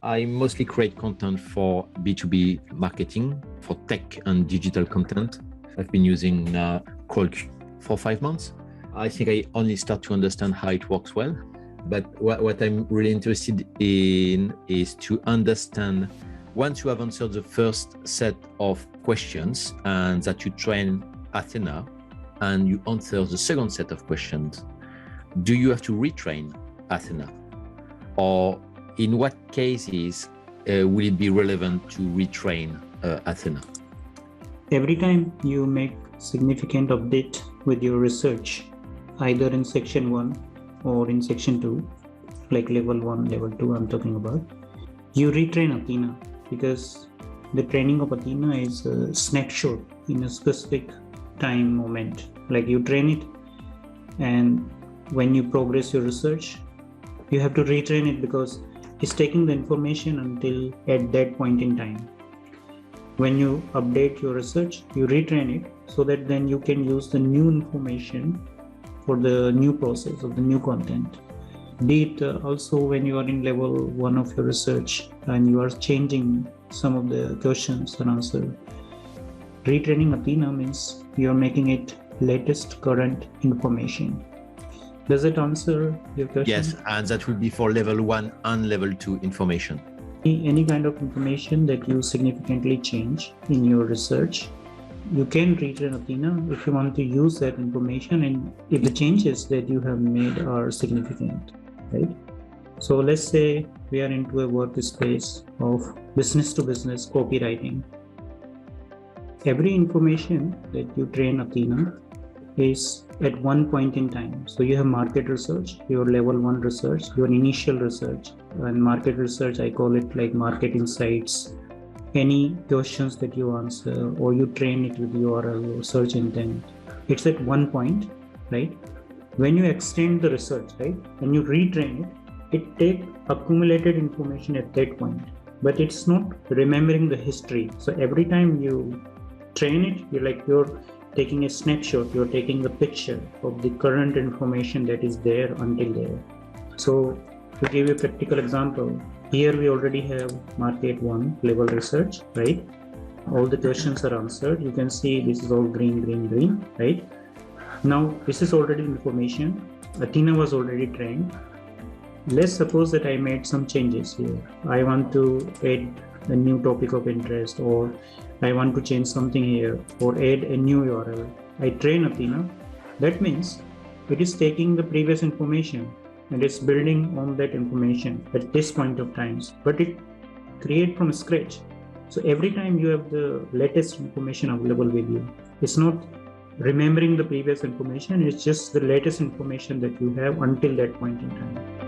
I mostly create content for B2B marketing, for tech and digital content. I've been using CrawlQ for 5 months. I think I only start to understand how it works well. But what I'm really interested in is to understand, once you have answered the first set of questions and that you train Athena and you answer the second set of questions, do you have to retrain Athena? Or in what cases will it be relevant to retrain Athena? Every time you make significant update with your research, either in section 1 or in section 2, like level 1, level 2 I'm talking about, you retrain Athena, because the training of Athena is a snapshot in a specific time moment. Like you train it, and when you progress your research, you have to retrain it because it's taking the information until at that point in time. When you update your research, you retrain it so that then you can use the new information for the new process of the new content. Be it also when you are in level 1 of your research and you are changing some of the questions and answers. Retraining Athena means you are making it latest current information. Does it answer your question? Yes, and that will be for level 1 and level 2 information. Any kind of information that you significantly change in your research, you can retrain Athena if you want to use that information and if the changes that you have made are significant, right? So let's say we are into a workspace of business to business copywriting. Every information that you train Athena is at one point in time. So you have market research, your level 1 research, your initial research, and market research, I call it like market insights. Any questions that you answer or you train it with URL or search intent, it's at one point, right? When you extend the research, right, and you retrain it, it takes accumulated information at that point, but it's not remembering the history. So every time you train it, you're taking a snapshot, you're taking a picture of the current information that is there until there. So to give you a practical example, here we already have market 1 level research, right? All the questions are answered. You can see this is all green, right? Now this is already information. Athena was already trained. Let's suppose that I made some changes here. I want to add a new topic of interest, or I want to change something here, or add a new URL. I train Athena. That means it is taking the previous information and it's building on that information at this point of times, but it create from scratch. So every time you have the latest information available with you, it's not remembering the previous information, it's just the latest information that you have until that point in time.